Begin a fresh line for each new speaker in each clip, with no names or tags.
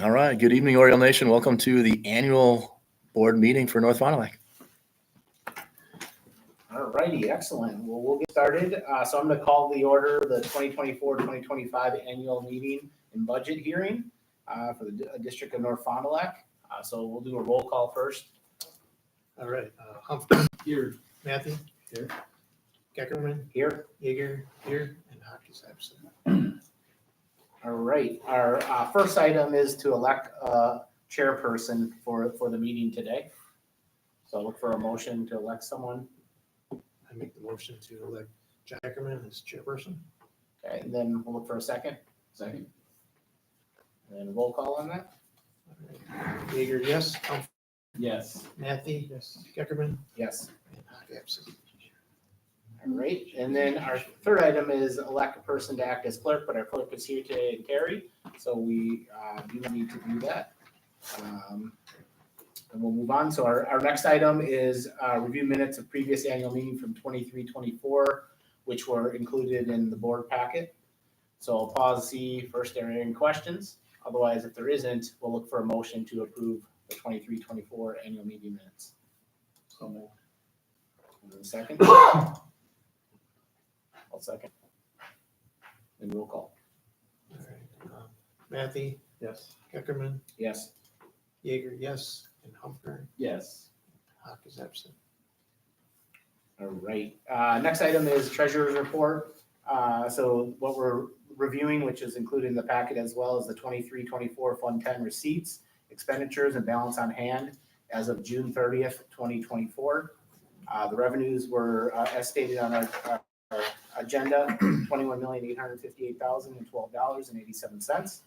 All right. Good evening, Oriole Nation. Welcome to the annual board meeting for North Fond du Lac.
All righty, excellent. Well, we'll get started. So I'm going to call the order the 2024-2025 annual meeting and budget hearing for the District of North Fond du Lac. So we'll do a roll call first.
All right, Humphrey.
Here.
Matthew. Here. Geckerman.
Here.
Yeager. Here. And Hawk is absent.
All right. Our first item is to elect a chairperson for the meeting today. So look for a motion to elect someone.
I make the motion to elect John Geckerman as chairperson.
Okay, and then we'll look for a second. Second. And then roll call on that.
All right. Yeager, yes. Humphrey.
Yes.
Matthew. Yes. Geckerman.
Yes.
And Hawk absent.
All right, and then our third item is elect a person to act as clerk, but our clerk is here today and Carrie, so we do need to do that. And we'll move on. So our next item is review minutes of previous annual meeting from 23-24, which were included in the board packet. So I'll pause, see first are there any questions. Otherwise, if there isn't, we'll look for a motion to approve the 23-24 annual meeting minutes. So moved. And then second. I'll second. And roll call.
All right. Matthew.
Yes.
Geckerman.
Yes.
Yeager, yes. And Humphrey.
Yes.
Hawk is absent.
All right. Next item is treasurer's report. So what we're reviewing, which is included in the packet as well, is the 23-24 Fund 10 receipts, expenditures, and balance on hand as of June 30th, 2024. The revenues were as stated on our agenda, $21,858,012.87.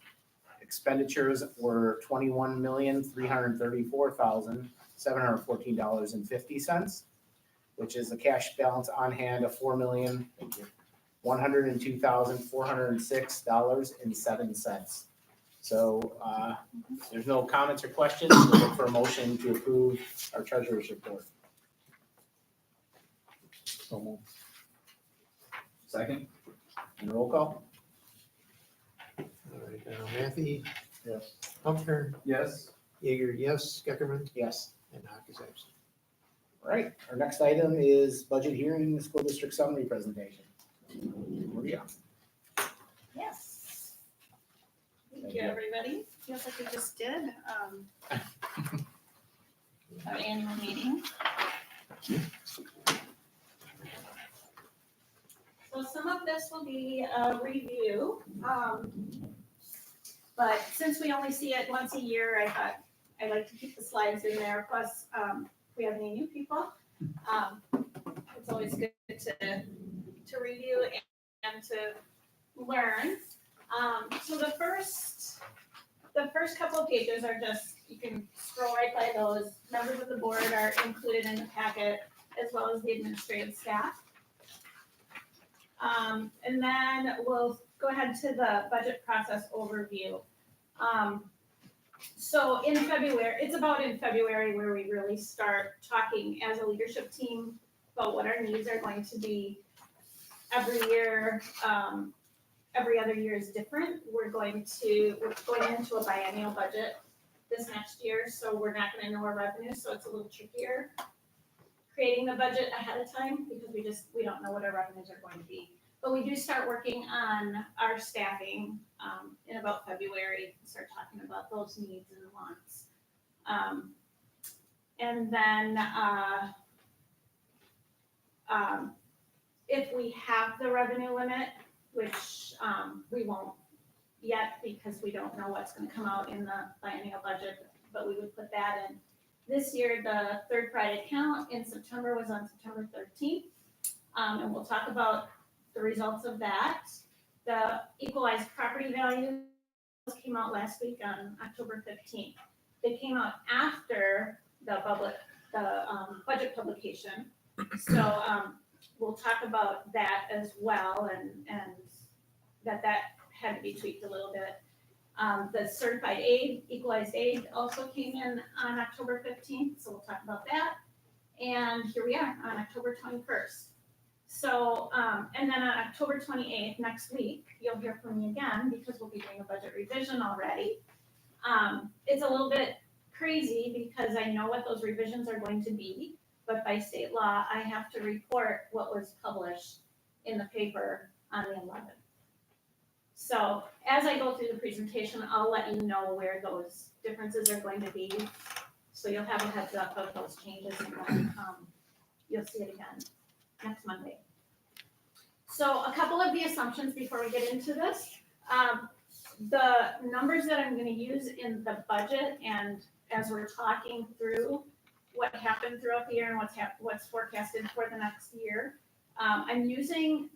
Expenditures were $21,334,714.50, which is a cash balance on hand of $4,102,406.07. So there's no comments or questions. We'll look for a motion to approve our treasurer's report. So moved. Second. And roll call.
All right, Matthew.
Yes.
Humphrey.
Yes.
Yeager, yes. Geckerman.
Yes.
And Hawk is absent.
All right. Our next item is budget hearing, the school district summary presentation. Maria.
Yes. Thank you, everybody. Feels like we just did our annual meeting. So some of this will be a review, but since we only see it once a year, I thought I'd like to keep the slides in there. Plus, if we have any new people, it's always good to review and to learn. So the first couple of pages are just, you can scroll right by those. Members of the board are included in the packet, as well as the administrative staff. And then we'll go ahead to the budget process overview. So in February, it's about in February where we really start talking as a leadership team about what our needs are going to be every year. Every other year is different. We're going into a biennial budget this next year, so we're not going to know our revenue, so it's a little trickier creating the budget ahead of time because we don't know what our revenues are going to be. But we do start working on our staffing in about February, start talking about those needs and wants. And then if we have the revenue limit, which we won't yet because we don't know what's going to come out in the biennial budget, but we would put that in. This year, the third Friday count in September was on September 13th, and we'll talk about the results of that. The equalized property values came out last week on October 15th. They came out after the budget publication, so we'll talk about that as well, and that had to be tweaked a little bit. The certified aid, equalized aid also came in on October 15th, so we'll talk about that. And here we are on October 21st. So, and then on October 28th, next week, you'll hear from me again because we'll be doing a budget revision already. It's a little bit crazy because I know what those revisions are going to be, but by state law, I have to report what was published in the paper on the 11th. So as I go through the presentation, I'll let you know where those differences are going to be. So you'll have a heads up of those changes and then you'll see it again next Monday. So a couple of the assumptions before we get into this. The numbers that I'm gonna use in the budget and as we're talking through what happened throughout the year and what's forecasted for the next year, I'm using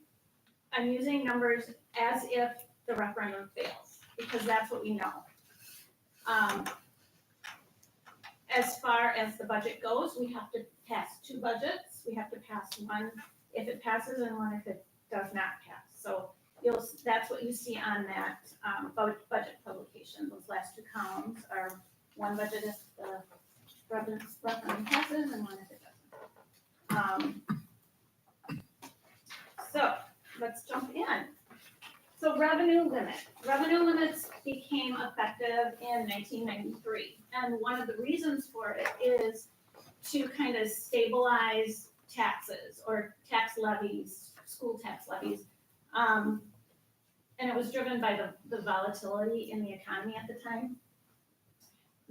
numbers as if the referendum fails, because that's what we know. As far as the budget goes, we have to pass 2 budgets. We have to pass one if it passes and one if it does not pass. So that's what you see on that budget publication. Those last 2 columns are one budget if the referendum passes and one if it doesn't. So let's jump in. So revenue limit. Revenue limits became effective in 1993. And one of the reasons for it is to kind of stabilize taxes or tax levies, school tax levies. And it was driven by the volatility in the economy at the time.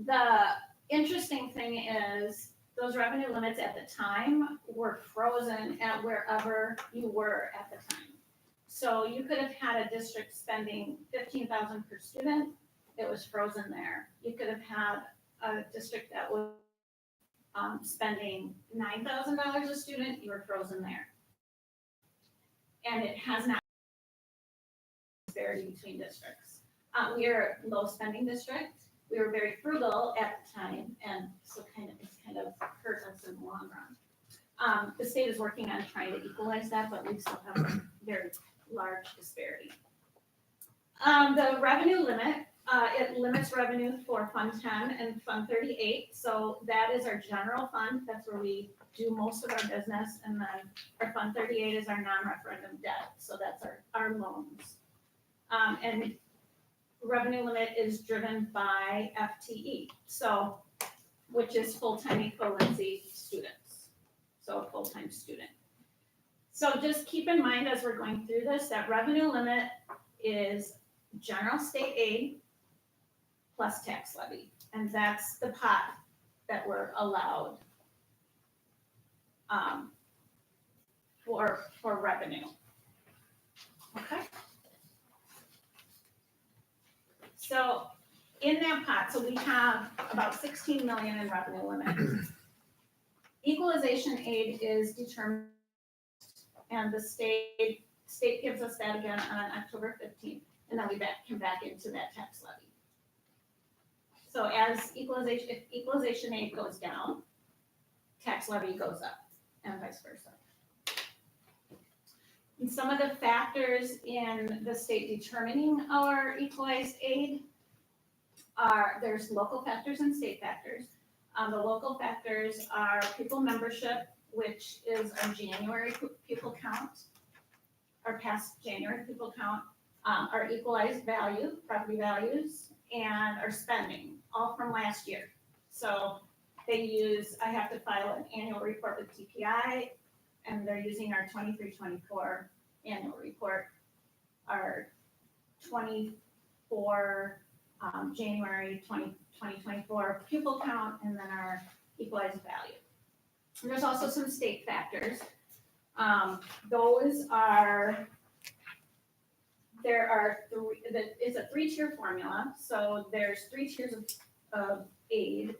The interesting thing is those revenue limits at the time were frozen at wherever you were at the time. So you could have had a district spending $15,000 per student, it was frozen there. You could have had a district that was spending $9,000 a student, you were frozen there. And it has not disparity between districts. We are a low spending district. We were very frugal at the time, and so it's kind of hurt us in the long run. The state is working on trying to equalize that, but we still have a very large disparity. The revenue limit, it limits revenue for Fund 10 and Fund 38. So that is our general fund. That's where we do most of our business. And then our Fund 38 is our non-referendum debt. So that's our loans. And revenue limit is driven by FTE. So, which is full-time equivalency students. So a full-time student. So just keep in mind as we're going through this, that revenue limit is general state aid plus tax levy. And that's the pot that we're allowed for revenue. Okay? So in that pot, so we have about 16 million in revenue limit. Equalization aid is determined, and the state gives us that again on October 15th, and then we come back into that tax levy. So if equalization aid goes down, tax levy goes up, and vice versa. And some of the factors in the state determining our equalized aid there's local factors and state factors. The local factors are pupil membership, which is our January pupil count, our past January pupil count, our equalized value, property values, and our spending, all from last year. So I have to file an annual report with TPI, and they're using our 23-24 annual report, our 24 January 2024 pupil count, and then our equalized value. And there's also some state factors. It's a 3-tier formula. So there's 3 tiers of aid.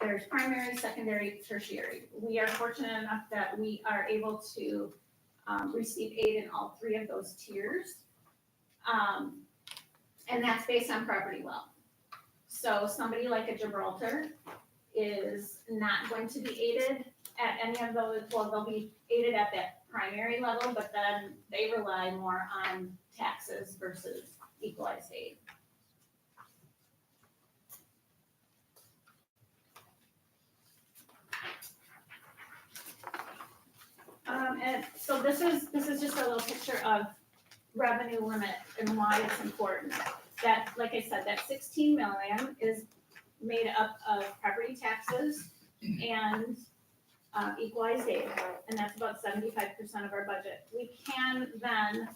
There's primary, secondary, tertiary. We are fortunate enough that we are able to receive aid in all 3 of those tiers. And that's based on property wealth. So somebody like a Gibraltar is not going to be aided at any of those, well, they'll be aided at that primary level, but then they rely more on taxes versus equalized aid. And so this is just a little picture of revenue limit and why it's important. that, like I said, that 16 million is made up of property taxes and equalized aid, and that's about 75% of our budget. We can then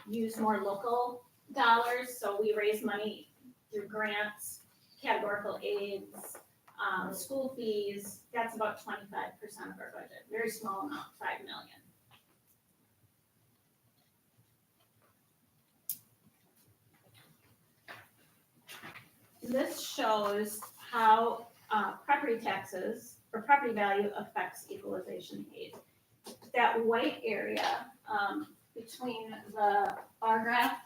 use more local dollars, so we raise money through grants, categorical aids, school fees. That's about 25% of our budget, very small amount, 5 million. This shows how property taxes or property value affects equalization aid. That white area between the bar graph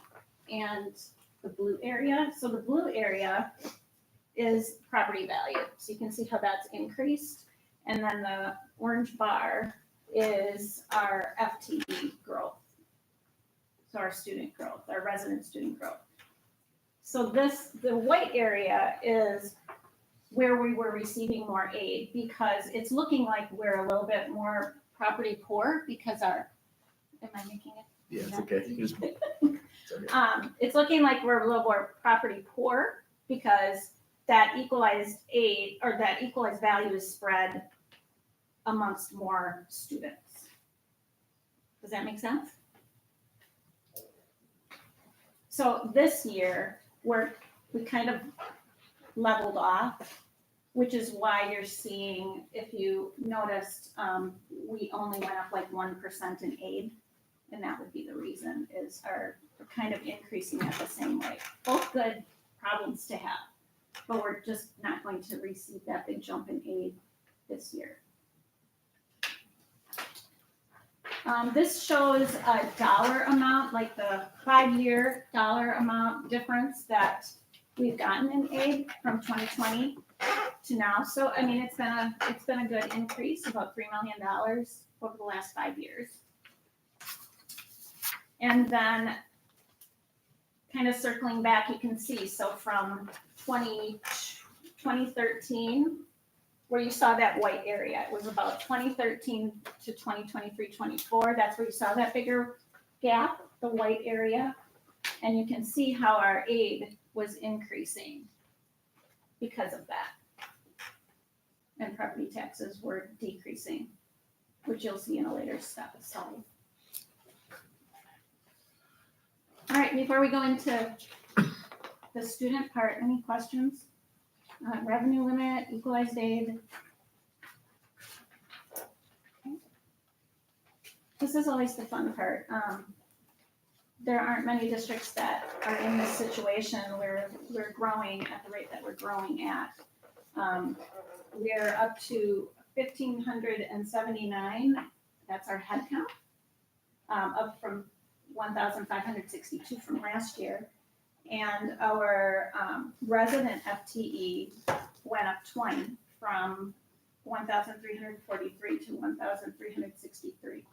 and the blue area, so the blue area is property value. So you can see how that's increased. And then the orange bar is our FTE growth. So our student growth, our resident student growth. So the white area is where we were receiving more aid because it's looking like we're a little bit more property poor because am I making it?
Yeah, it's okay. It's okay.
It's looking like we're a little more property poor because that equalized aid or that equalized value is spread amongst more students. Does that make sense? So this year, we kind of leveled off, which is why you're seeing, if you noticed, we only went up like 1% in aid. And that would be the reason is we're kind of increasing at the same rate. Both good problems to have, but we're just not going to receive that big jump in aid this year. This shows a dollar amount, like the 5-year dollar amount difference that we've gotten in aid from 2020 to now. So, I mean, it's been a good increase, about $3 million over the last 5 years. And then kind of circling back, you can see, so from 2013, where you saw that white area, it was about 2013 to 2023, 24. That's where you saw that bigger gap, the white area. And you can see how our aid was increasing because of that. And property taxes were decreasing, which you'll see in a later slide. All right, before we go into the student part, any questions? Revenue limit, equalized aid. Okay. This is always the fun part. There aren't many districts that are in this situation where we're growing at the rate that we're growing at. We're up to 1,579. That's our head count, up from 1,562 from last year. And our resident FTE went up 20 from 1,343 to 1,363.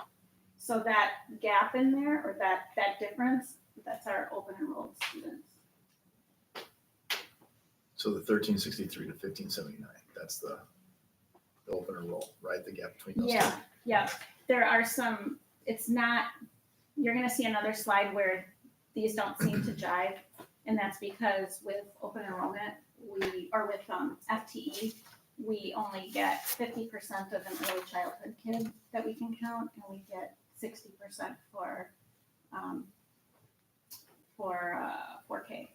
So that gap in there, or that difference, that's our open enrolled students.
So the 1363 to 1579, that's the open enroll, right? The gap between those two.
Yeah. There are some, it's not, you're gonna see another slide where these don't seem to jive. And that's because with open enrollment, with FTE, we only get 50% of an early childhood kid that we can count, and we get 60% for 4K.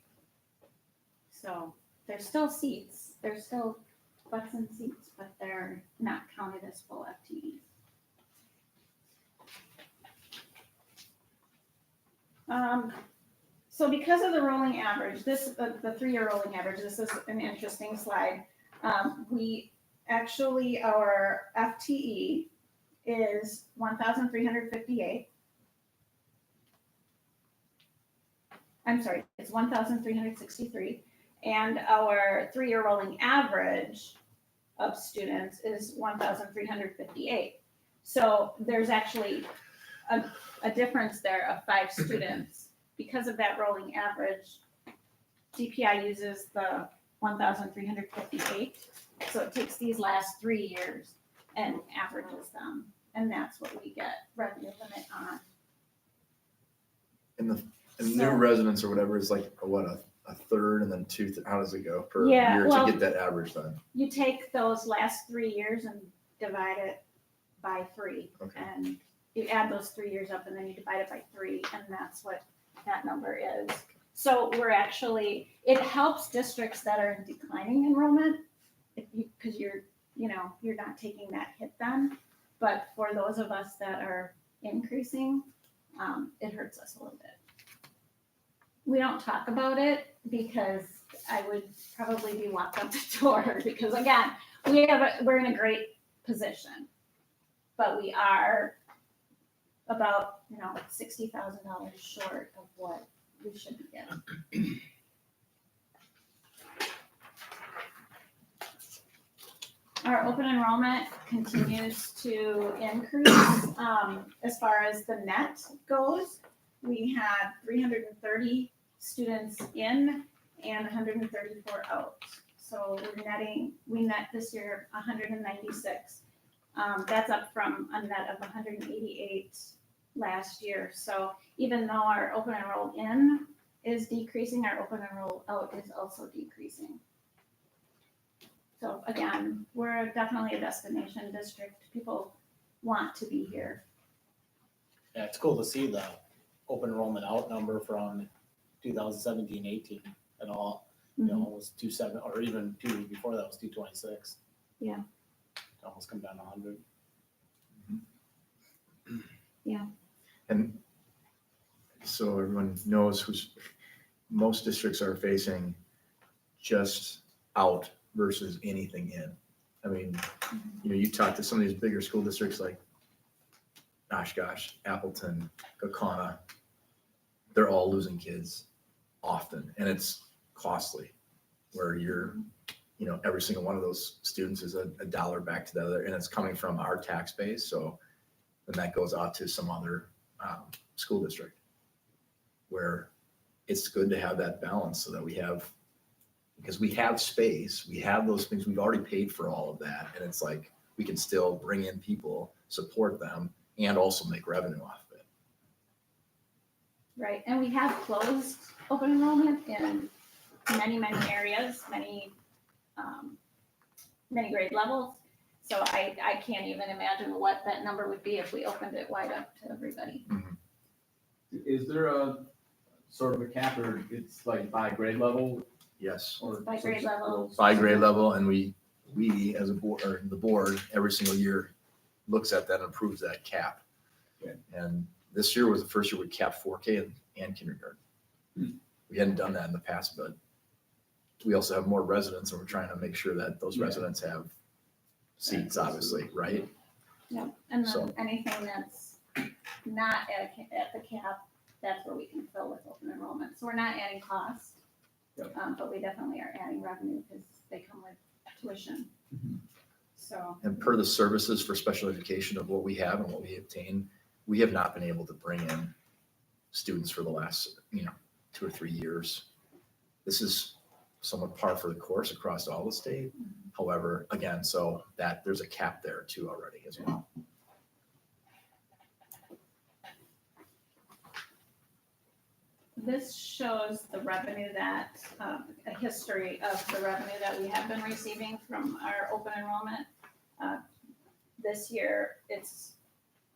So there's still seats, there's still butts and seats, but they're not counted as full FTEs. So because of the rolling average, the 3-year rolling average, this is an interesting slide. Our FTE is 1,358. I'm sorry, it's 1,363. And our 3-year rolling average of students is 1,358. So there's actually a difference there of 5 students. Because of that rolling average, DPI uses the 1,358. So it takes these last 3 years and averages them. And that's what we get revenue limit on.
And the new residents or whatever is like, a a third and then how does it go per
Yeah,
year
well-
to get that average then?
You take those last 3 years and divide it by 3.
Okay.
And you add those 3 years up and then you divide it by 3, and that's what that number is. So we're actually, it helps districts that are in declining enrollment, because you're not taking that hit then. But for those of us that are increasing, it hurts us a little bit. We don't talk about it because I would probably be walked out the door, because again, we're in a great position, but we are about, $60,000 short of what we should be getting. Our open enrollment continues to increase. As far as the net goes, we had 330 students in and 134 out. So we net this year 196. That's up from a net of 188 last year. So even though our open enroll in is decreasing, our open enroll out is also decreasing. So again, we're definitely a destination district. People want to be here.
Yeah, it's cool to see the open enrollment out number from 2017-18 and all. You know, it was 27, or even 2 years before that was 226.
Yeah.
Almost come down to 100.
And so everyone knows most districts are facing just out versus anything in. I mean, you talk to some of these bigger school districts like Oshkosh, Appleton, Kaukauna, they're all losing kids often, and it's costly, where every single one of those students is a dollar back to the other, and it's coming from our tax base. So then that goes out to some other school district, where it's good to have that balance so that because we have space, we have those things, we've already paid for all of that. And it's like, we can still bring in people, support them, and also make revenue off of it.
Right, and we have closed open enrollment in many areas, many grade levels. So I can't even imagine what that number would be if we opened it wide up to everybody.
Is there a sort of a cap, or it's like by grade level?
Yes,
Or
By grade level.
by grade level, and we as a board, or the board, every single year looks at that and approves that cap.
Okay.
And this year was the first year we capped 4K and kindergarten. We hadn't done that in the past, but we also have more residents, and we're trying to make sure that those residents have seats, obviously, right?
Yeah, and then
So-
anything that's not at the cap, that's where we can fill with open enrollment. So we're not adding cost,
Yep.
but we definitely are adding revenue because they come with tuition. So,
And per the services for special education of what we have and what we obtain, we have not been able to bring in students for the last, 2 or 3 years. This is somewhat par for the course across all the state. However, again, so that there's a cap there too already as well.
this shows the revenue that, a history of the revenue that we have been receiving from our open enrollment. This year, it's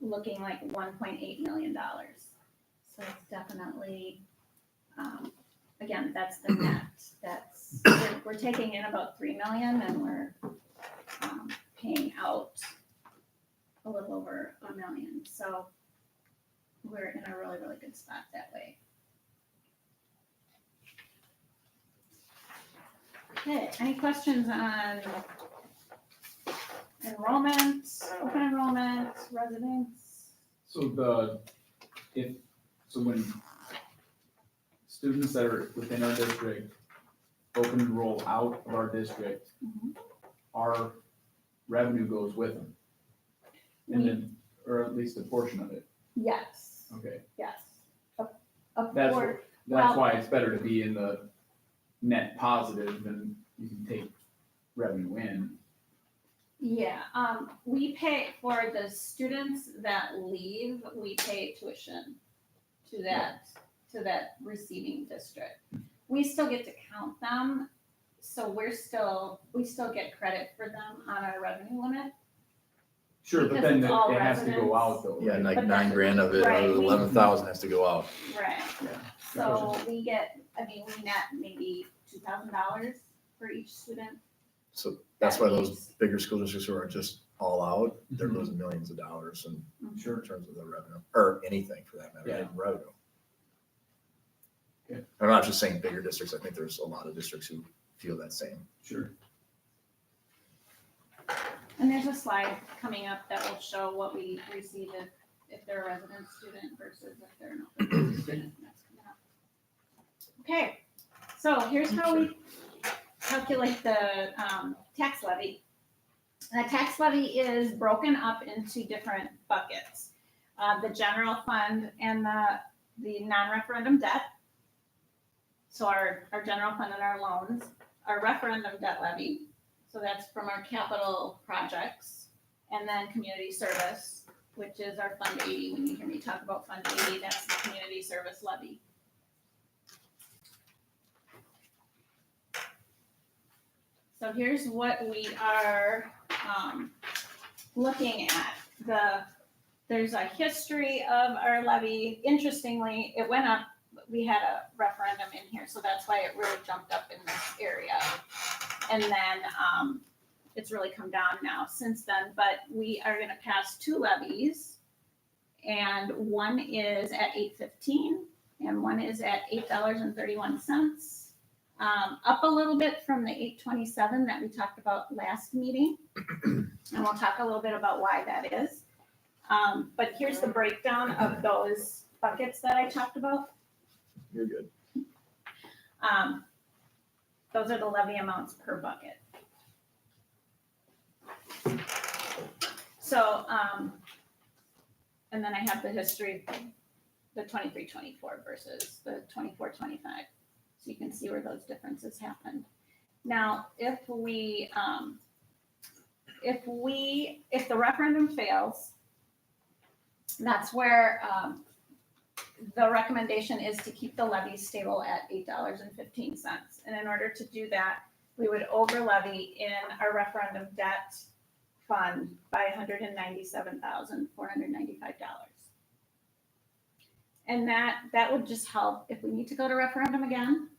looking like $1.8 million. So it's definitely, again, that's the net. We're taking in about 3 million and we're paying out a little over 1 million. So we're in a really, really good spot that way. Okay, any questions on enrollment, open enrollment, residents?
So when students that are within our district open enroll out of our district, our revenue goes with them. And then, or at least a portion of it.
Yes,
Okay.
yes.
That's
Well-
why it's better to be in the net positive, and you can take revenue in.
Yeah, we pay for the students that leave, we pay tuition to that receiving district. we still get to count them, so we still get credit for them on our revenue limit.
Sure, but
Because
then
it's all
it has to
residents.
go out though.
Yeah,
right?
like
But
9 grand of it,
right, we-
11,000 has to go out.
Right.
Yeah.
So we get, we net maybe $2,000 for each student.
So that's why those
leaves.
bigger school districts who are just all out, they're
Mhm.
losing millions of dollars in
Sure.
terms of the revenue, or anything for that matter,
Yeah.
in revenue.
Yeah.
I'm not just saying bigger districts, I think there's a lot of districts who feel that same.
Sure.
And there's a slide coming up that will show what we receive if they're a resident student versus if they're an open student. That's coming up. Okay, so here's how we calculate the tax levy. And the tax levy is broken up into different buckets. The general fund and the non-referendum debt. So our general fund and our loans, our referendum debt levy. So that's from our capital projects, and then community service, which is our Fund 80. When you hear me talk about Fund 80, that's the community service levy. So here's what we are looking at. There's a history of our levy. Interestingly, it went up. We had a referendum in here, so that's why it really jumped up in this area. And then it's really come down now since then, but we are gonna pass 2 levies. And one is at $8.15 and one is at $8.31. Up a little bit from the $8.27 that we talked about last meeting. And we'll talk a little bit about why that is. But here's the breakdown of those buckets that I talked about.
You're good.
Those are the levy amounts per bucket. So, and then I have the history, the 23-24 versus the 24-25. So you can see where those differences happened. Now, if the referendum fails, that's where the recommendation is to keep the levy stable at $8.15. And in order to do that, we would over levy in our referendum debt fund by $197,495. And that would just help if we need to go to referendum again.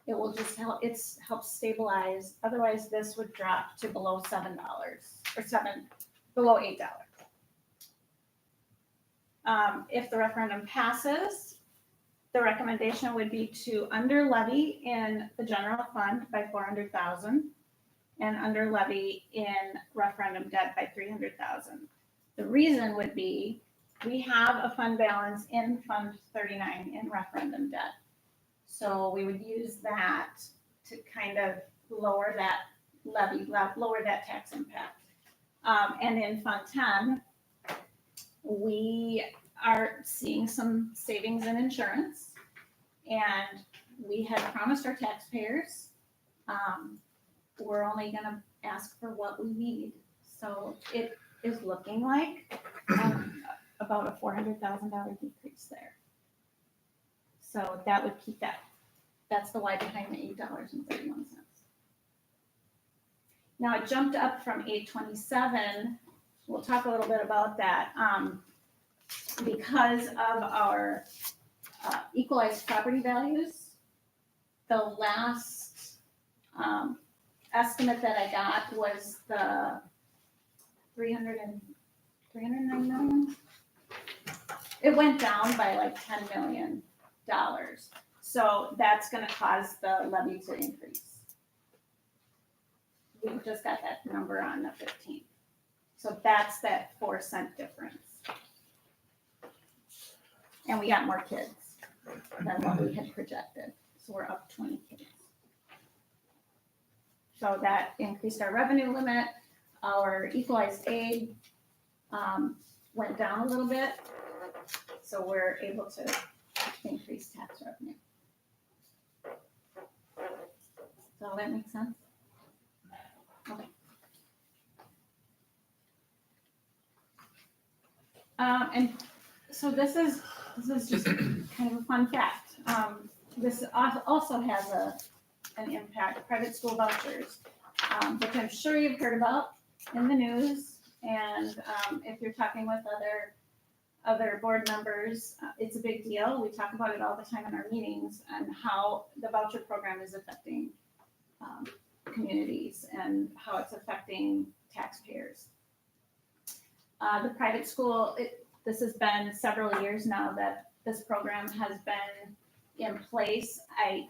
It will just help, helps stabilize. Otherwise, this would drop to below $7 or below $8. If the referendum passes, the recommendation would be to under levy in the general fund by $400,000 and under levy in referendum debt by $300,000. The reason would be we have a fund balance in Fund 39 in referendum debt. So we would use that to kind of lower that levy, lower that tax impact. And in Fund 10, we are seeing some savings in insurance, and we had promised our taxpayers, we're only gonna ask for what we need. So it is looking like about a $400,000 decrease there. So that would keep that. That's the why behind the $8.31. Now it jumped up from $8.27. We'll talk a little bit about that. Because of our equalized property values, the last estimate that I got was the 309 million. It went down by like $10 million. So that's gonna cause the levy to increase. We just got that number on the 15th. So that's that 4-cent difference. And we got more kids than what we had projected. So we're up 20 kids. So that increased our revenue limit. Our equalized aid went down a little bit. So we're able to increase tax revenue. Does all that make sense? Okay. And so this is just kind of a fun fact. this also has an impact, private school vouchers, which I'm sure you've heard about in the news. And if you're talking with other board members, it's a big deal. We talk about it all the time in our meetings and how the voucher program is affecting communities and how it's affecting taxpayers. The private school, this has been several years now that this program has been in place. I